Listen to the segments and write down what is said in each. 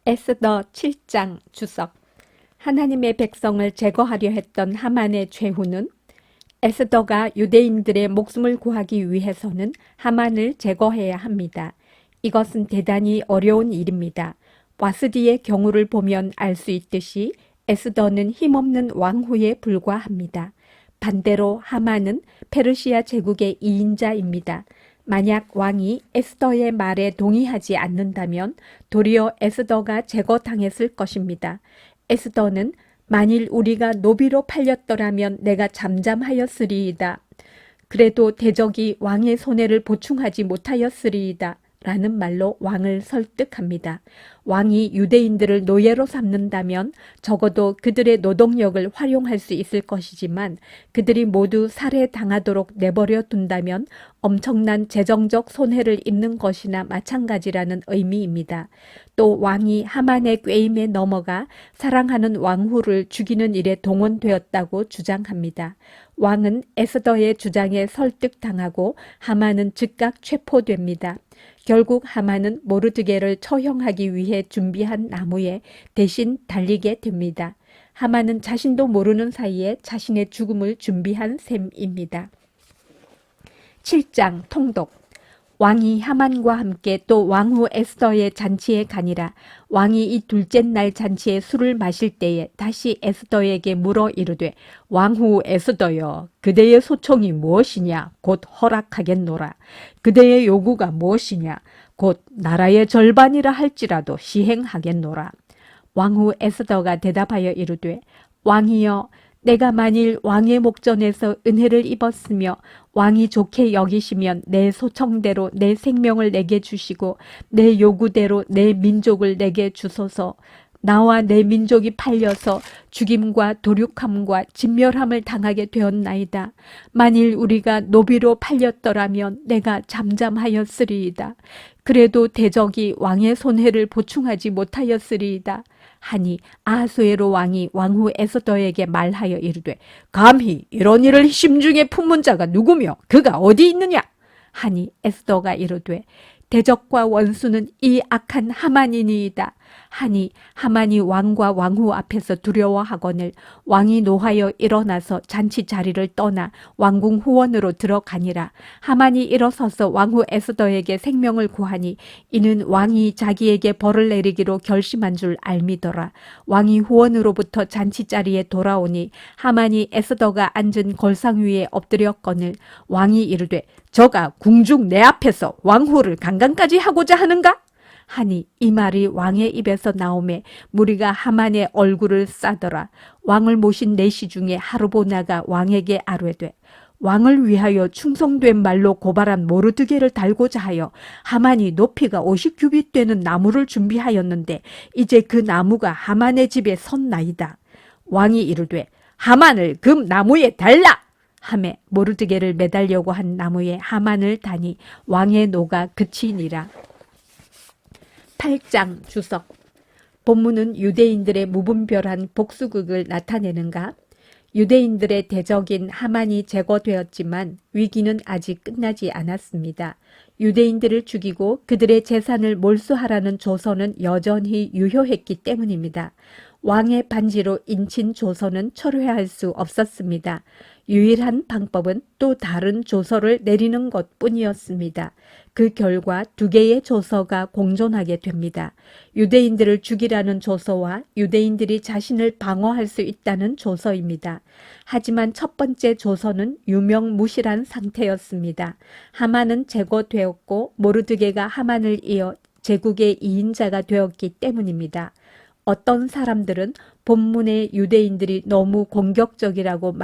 에스더 7장 주석. 하나님의 백성을 제거하려 했던 하만의 최후는, 에스더가 유대인들의 목숨을 구하기 위해서는 하만을 제거해야 합니다. 이것은 대단히 어려운 일입니다. 와스디의 경우를 보면 알 수 있듯이 에스더는 힘없는 왕후에 불과합니다. 반대로 하만은 페르시아 제국의 2인자입니다. 만약 왕이 에스더의 말에 동의하지 않는다면 도리어 에스더가 제거당했을 것입니다. 에스더는 만일 우리가 노비로 팔렸더라면 내가 잠잠하였으리이다. 그래도 대적이 왕의 손해를 보충하지 못하였으리이다. 라는 말로 왕을 설득합니다. 왕이 유대인들을 노예로 삼는다면 적어도 그들의 노동력을 활용할 수 있을 것이지만 그들이 모두 살해당하도록 내버려 둔다면 엄청난 재정적 손해를 입는 것이나 마찬가지라는 의미입니다. 또 왕이 하만의 꾀임에 넘어가 사랑하는 왕후를 죽이는 일에 동원되었다고 주장합니다. 왕은 에스더의 주장에 설득당하고 하만은 즉각 체포됩니다. 결국 하만은 모르드게를 처형하기 위해 준비한 나무에 대신 달리게 됩니다. 하만은 자신도 모르는 사이에 자신의 죽음을 준비한 셈입니다. 7장 통독. 왕이 하만과 함께 또 왕후 에스더의 잔치에 가니라. 왕이 이 둘째 날 잔치에 술을 마실 때에 다시 에스더에게 물어 이르되, 왕후 에스더여, 그대의 소총이 무엇이냐? 곧 허락하겠노라. 그대의 요구가 무엇이냐? 곧 나라의 절반이라 할지라도 시행하겠노라. 왕후 에스더가 대답하여 이르되, 왕이여, 내가 만일 왕의 목전에서 은혜를 입었으며 왕이 좋게 여기시면 내 소청대로 내 생명을 내게 주시고 내 요구대로 내 민족을 내게 주소서. 나와 내 민족이 팔려서 죽임과 도륙함과 진멸함을 당하게 되었나이다. 만일 우리가 노비로 팔렸더라면 내가 잠잠하였으리이다. 그래도 대적이 왕의 손해를 보충하지 못하였으리이다. 하니 아하수에로 왕이 왕후 에스더에게 말하여 이르되, 감히 이런 일을 심중에 품은 자가 누구며 그가 어디 있느냐? 하니 에스더가 이르되, 대적과 원수는 이 악한 하만이니이다. 하니 하만이 왕과 왕후 앞에서 두려워하거늘 왕이 노하여 일어나서 잔치 자리를 떠나 왕궁 후원으로 들어가니라. 하만이 일어서서 왕후 에스더에게 생명을 구하니 이는 왕이 자기에게 벌을 내리기로 결심한 줄 알미더라. 왕이 후원으로부터 잔치 자리에 돌아오니 하만이 에스더가 앉은 골상 위에 엎드렸거늘 왕이 이르되, 저가 궁중 내 앞에서 왕후를 강간까지 하고자 하는가? 하니 이 말이 왕의 입에서 나오매 무리가 하만의 얼굴을 싸더라. 왕을 모신 내시 중에 하르보나가 왕에게 아뢰되, 왕을 위하여 충성된 말로 고발한 모르드게를 달고자 하여 하만이 높이가 50규빗 되는 나무를 준비하였는데 이제 그 나무가 하만의 집에 섰나이다. 왕이 이르되, 하만을 금 나무에 달라! 하매 모르드게를 매달려고 한 나무에 하만을 다니 왕의 노가 그치니라. 8장 주석. 본문은 유대인들의 무분별한 복수극을 나타내는가? 유대인들의 대적인 하만이 제거되었지만 위기는 아직 끝나지 않았습니다. 유대인들을 죽이고 그들의 재산을 몰수하라는 조서는 여전히 유효했기 때문입니다. 왕의 반지로 인친 조서는 철회할 수 없었습니다. 유일한 방법은 또 다른 조서를 내리는 것뿐이었습니다. 그 결과 두 개의 조서가 공존하게 됩니다. 유대인들을 죽이라는 조서와 유대인들이 자신을 방어할 수 있다는 조서입니다. 하지만 첫 번째 조서는 유명무실한 상태였습니다. 하만은 제거되었고 모르드게가 하만을 이어 제국의 2인자가 되었기 때문입니다. 어떤 사람들은 본문의 유대인들이 너무 공격적이라고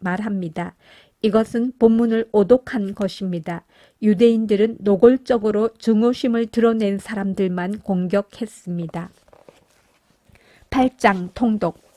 말합니다. 이것은 본문을 오독한 것입니다. 유대인들은 노골적으로 증오심을 드러낸 사람들만 공격했습니다. 8장 통독.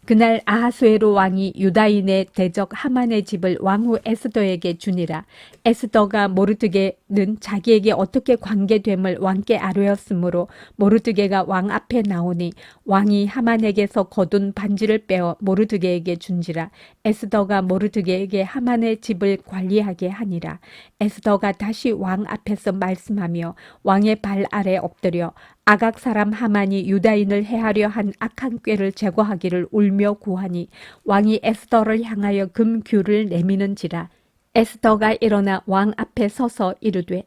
그날 아하수에로 왕이 유다인의 대적 하만의 집을 왕후 에스더에게 주니라. 에스더가 모르드게는 자기에게 어떻게 관계됨을 왕께 아뢰었으므로 모르드게가 왕 앞에 나오니 왕이 하만에게서 거둔 반지를 빼어 모르드게에게 준지라. 에스더가 모르드게에게 하만의 집을 관리하게 하니라. 에스더가 다시 왕 앞에서 말씀하며 왕의 발 아래 엎드려 아각 사람 하만이 유다인을 해하려 한 악한 꾀를 제거하기를 울며 구하니 왕이 에스더를 향하여 금규를 내미는지라. 에스더가 일어나 왕 앞에 서서 이르되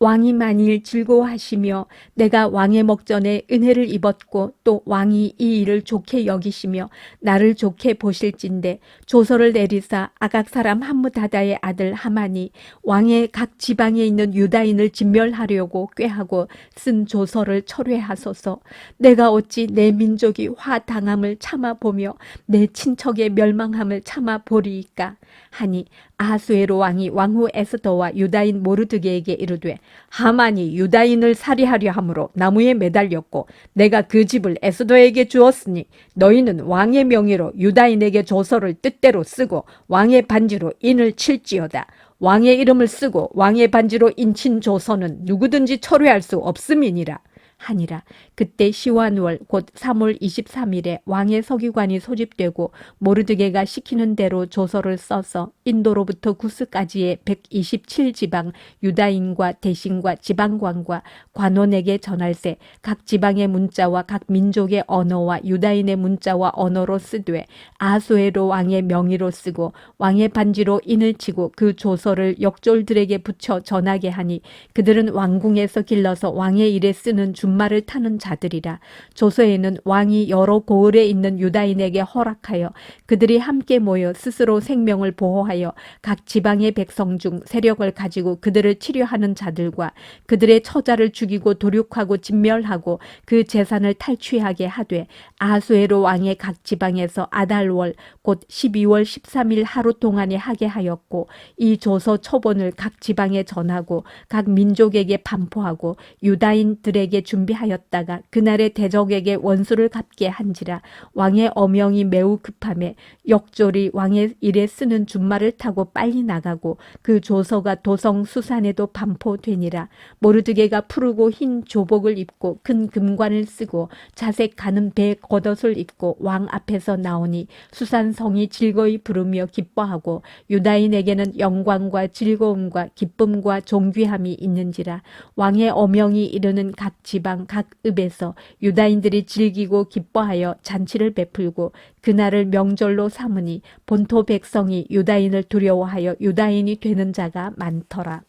왕이 만일 즐거워하시며 내가 왕의 목전에 은혜를 입었고 또 왕이 이 일을 좋게 여기시며 나를 좋게 보실진대 조서를 내리사 아각 사람 함므다다의 아들 하만이 왕의 각 지방에 있는 유다인을 진멸하려고 꾀하고 쓴 조서를 철회하소서. 내가 어찌 내 민족이 화당함을 참아보며 내 친척의 멸망함을 참아보리이까 하니 아하수에로 왕이 왕후 에스더와 유다인 모르드게에게 이르되 하만이 유다인을 살해하려 함으로 나무에 매달렸고 내가 그 집을 에스더에게 주었으니 너희는 왕의 명의로 유다인에게 조서를 뜻대로 쓰고 왕의 반지로 인을 칠지어다. 왕의 이름을 쓰고 왕의 반지로 인친 조서는 누구든지 철회할 수 없음이니라 하니라. 그때 시완월 곧 3월 23일에 왕의 서기관이 소집되고 모르드게가 시키는 대로 조서를 써서 인도로부터 구스까지의 127지방 유다인과 대신과 지방관과 관원에게 전할세. 각 지방의 문자와 각 민족의 언어와 유다인의 문자와 언어로 쓰되 아하수에로 왕의 명의로 쓰고 왕의 반지로 인을 치고 그 조서를 역졸들에게 붙여 전하게 하니 그들은 왕궁에서 길러서 왕의 일에 쓰는 준말을 타는 자들이라. 조서에는 왕이 여러 고을에 있는 유다인에게 허락하여 그들이 함께 모여 스스로 생명을 보호하여 각 지방의 백성 중 세력을 가지고 그들을 치료하는 자들과 그들의 처자를 죽이고 도륙하고 진멸하고 그 재산을 탈취하게 하되 아하수에로 왕의 각 지방에서 아달월 곧 12월 13일 하루 동안에 하게 하였고 이 조서 초본을 각 지방에 전하고 각 민족에게 반포하고 유다인들에게 준비하였다가 그날의 대적에게 원수를 갚게 한지라. 왕의 어명이 매우 급함에 역졸이 왕의 일에 쓰는 준말을 타고 빨리 나가고 그 조서가 도성 수산에도 반포되니라. 모르드게가 푸르고 흰 조복을 입고 큰 금관을 쓰고 자색 가는 배 겉옷을 입고 왕 앞에서 나오니 수산성이 즐거이 부르며 기뻐하고 유다인에게는 영광과 즐거움과 기쁨과 존귀함이 있는지라. 왕의 어명이 이르는 각 지방 각 읍에서 유다인들이 즐기고 기뻐하여 잔치를 베풀고 그날을 명절로 삼으니 본토 백성이 유다인을 두려워하여 유다인이 되는 자가 많더라.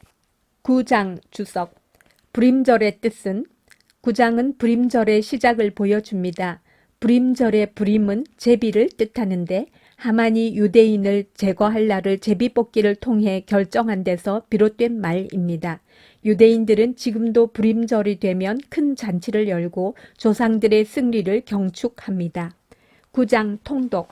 9장 주석. 불임절의 뜻은 구장은 불임절의 시작을 보여줍니다. 불임절의 불임은 제비를 뜻하는데 하만이 유대인을 제거할 날을 제비뽑기를 통해 결정한 데서 비롯된 말입니다. 유대인들은 지금도 불임절이 되면 큰 잔치를 열고 조상들의 승리를 경축합니다. 9장 통독.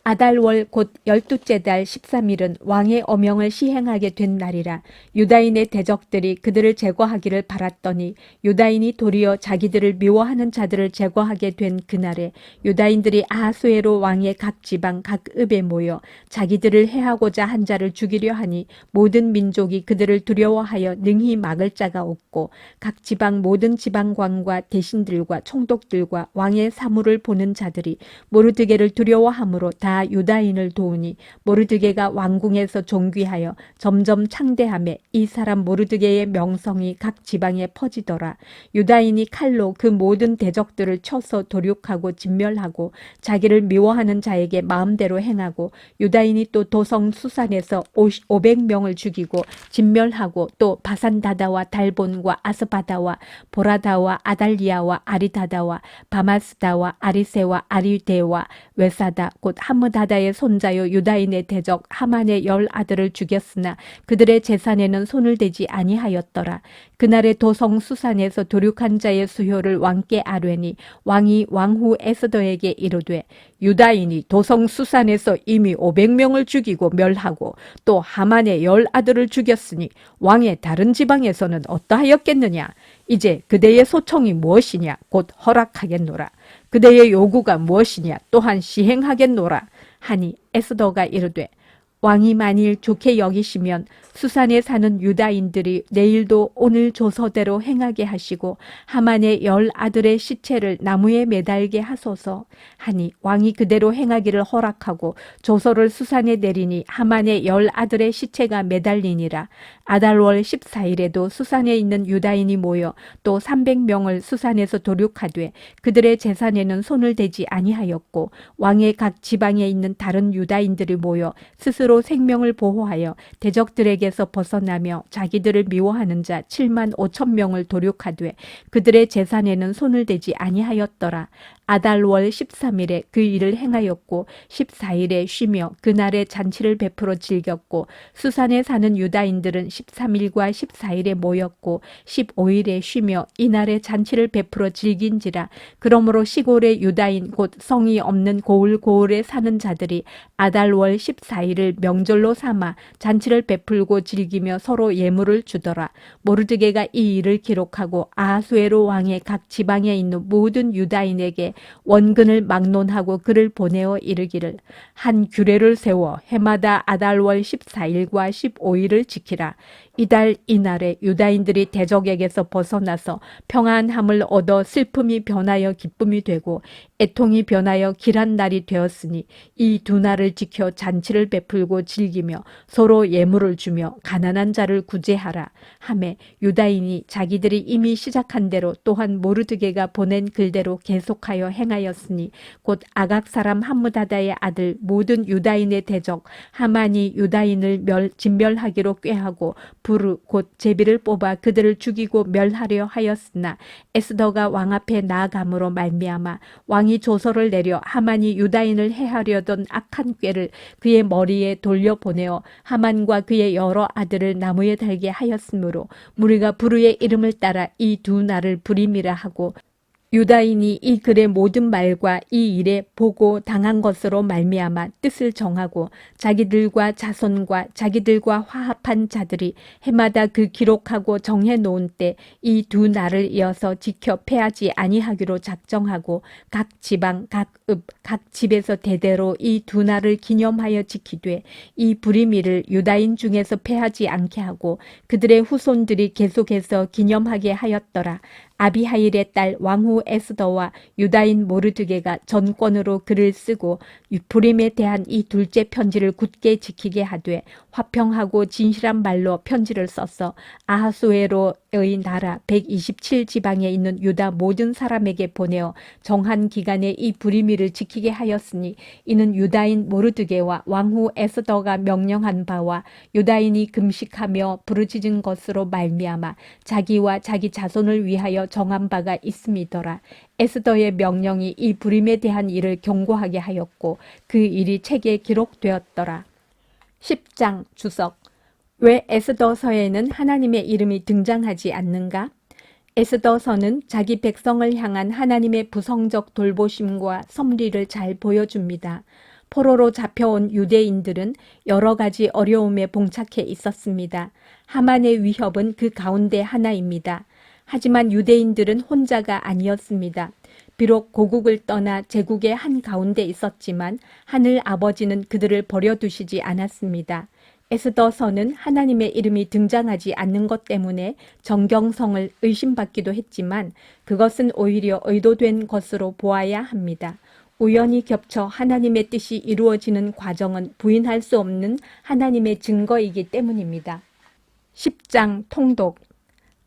아달월 곧 12째 달 13일은 왕의 어명을 시행하게 된 날이라. 유다인의 대적들이 그들을 제거하기를 바랐더니 유다인이 도리어 자기들을 미워하는 자들을 제거하게 된 그날에 유다인들이 아하수에로 왕의 각 지방 각 읍에 모여 자기들을 해하고자 한 자를 죽이려 하니 모든 민족이 그들을 두려워하여 능히 막을 자가 없고 각 지방 모든 지방관과 대신들과 총독들과 왕의 사물을 보는 자들이 모르드게를 두려워함으로 다 유다인을 도우니 모르드게가 왕궁에서 존귀하여 점점 창대하며 이 사람 모르드게의 명성이 각 지방에 퍼지더라. 유다인이 칼로 그 모든 대적들을 쳐서 도륙하고 진멸하고 자기를 미워하는 자에게 마음대로 행하고 유다인이 또 도성 수산에서 500명을 죽이고 진멸하고 또 바산다다와 달본과 아스바다와 보라다와 아달리아와 아리다다와 바마스다와 아리세와 아리데와 외사다 곧 함므다다의 손자요 유다인의 대적 하만의 10아들을 죽였으나 그들의 재산에는 손을 대지 아니하였더라. 그날의 도성 수산에서 도륙한 자의 수효를 왕께 아뢰니 왕이 왕후 에스더에게 이르되 유다인이 도성 수산에서 이미 500명을 죽이고 멸하고 또 하만의 10아들을 죽였으니 왕의 다른 지방에서는 어떠하였겠느냐. 이제 그대의 소청이 무엇이냐 곧 허락하겠노라. 그대의 요구가 무엇이냐 또한 시행하겠노라 하니 에스더가 이르되 왕이 만일 좋게 여기시면 수산에 사는 유다인들이 내일도 오늘 조서대로 행하게 하시고 하만의 10 아들의 시체를 나무에 매달게 하소서 하니 왕이 그대로 행하기를 허락하고 조서를 수산에 내리니 하만의 10 아들의 시체가 매달리니라. 아달월 14일에도 수산에 있는 유다인이 모여 또 300명을 수산에서 도륙하되 그들의 재산에는 손을 대지 아니하였고 왕의 각 지방에 있는 다른 유다인들이 모여 스스로 생명을 보호하여 대적들에게서 벗어나며 자기들을 미워하는 자 7만 5천 명을 도륙하되 그들의 재산에는 손을 대지 아니하였더라. 아달월 13일에 그 일을 행하였고 14일에 쉬며 그날에 잔치를 베풀어 즐겼고 수산에 사는 유다인들은 13일과 14일에 모였고 15일에 쉬며 이날에 잔치를 베풀어 즐긴지라. 그러므로 시골의 유다인 곧 성이 없는 고을에 사는 자들이 아달월 14일을 명절로 삼아 잔치를 베풀고 즐기며 서로 예물을 주더라. 모르드게가 이 일을 기록하고 아하수에로 왕의 각 지방에 있는 모든 유다인에게 원근을 막론하고 그를 보내어 이르기를 한 규례를 세워 해마다 아달월 14일과 15일을 지키라. 이달 이날에 유다인들이 대적에게서 벗어나서 평안함을 얻어 슬픔이 변하여 기쁨이 되고 애통이 변하여 길한 날이 되었으니 이 두 날을 지켜 잔치를 베풀고 즐기며 서로 예물을 주며 가난한 자를 구제하라 하매 유다인이 자기들이 이미 시작한 대로 또한 모르드게가 보낸 글대로 계속하여 행하였으니 곧 아각 사람 함므다다의 아들 모든 유다인의 대적 하만이 유다인을 진멸하기로 꾀하고 부르 곧 제비를 뽑아 그들을 죽이고 멸하려 하였으나 에스더가 왕 앞에 나아감으로 말미암아 왕이 조서를 내려 하만이 유다인을 해하려던 악한 꾀를 그의 머리에 돌려보내어 하만과 그의 여러 아들을 나무에 달게 하였으므로 무리가 부르의 이름을 따라 이 두 날을 불임이라 하고 유다인이 이 글의 모든 말과 이 일에 보고 당한 것으로 말미암아 뜻을 정하고 자기들과 자손과 자기들과 화합한 자들이 해마다 그 기록하고 정해 놓은 때 이 두 날을 이어서 지켜 패하지 아니하기로 작정하고 각 지방 각 읍 각 집에서 대대로 이 두 날을 기념하여 지키되 이 불임일을 유다인 중에서 패하지 않게 하고 그들의 후손들이 계속해서 기념하게 하였더라. 아비하일의 딸 왕후 에스더와 유다인 모르드게가 전권으로 글을 쓰고 불임에 대한 이 둘째 편지를 굳게 지키게 하되 화평하고 진실한 말로 편지를 써서 아하수에로의 나라 127지방에 있는 유다 모든 사람에게 보내어 정한 기간에 이 불임일을 지키게 하였으니 이는 유다인 모르드게와 왕후 에스더가 명령한 바와 유다인이 금식하며 부르짖은 것으로 말미암아 자기와 자기 자손을 위하여 정한 바가 있음이더라. 에스더의 명령이 이 불임에 대한 일을 경고하게 하였고 그 일이 책에 기록되었더라. 10장 주석. 왜 에스더서에는 하나님의 이름이 등장하지 않는가? 에스더서는 자기 백성을 향한 하나님의 부성적 돌보심과 섭리를 잘 보여줍니다. 포로로 잡혀온 유대인들은 여러 가지 어려움에 봉착해 있었습니다. 하만의 위협은 그 가운데 하나입니다. 하지만 유대인들은 혼자가 아니었습니다. 비록 고국을 떠나 제국의 한가운데 있었지만 하늘 아버지는 그들을 버려두시지 않았습니다. 에스더서는 하나님의 이름이 등장하지 않는 것 때문에 정경성을 의심받기도 했지만 그것은 오히려 의도된 것으로 보아야 합니다. 우연히 겹쳐 하나님의 뜻이 이루어지는 과정은 부인할 수 없는 하나님의 증거이기 때문입니다. 10장 통독.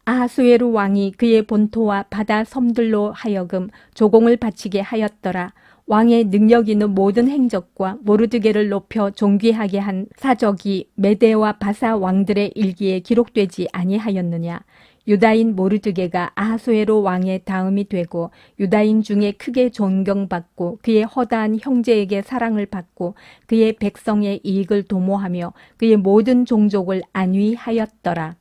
아하수에루 왕이 그의 본토와 바다 섬들로 하여금 조공을 바치게 하였더라. 왕의 능력 있는 모든 행적과 모르드게를 높여 존귀하게 한 사적이 메대와 바사 왕들의 일기에 기록되지 아니하였느냐. 유다인 모르드게가 아하수에로 왕의 다음이 되고 유다인 중에 크게 존경받고 그의 허다한 형제에게 사랑을 받고 그의 백성의 이익을 도모하며 그의 모든 종족을 안위하였더라.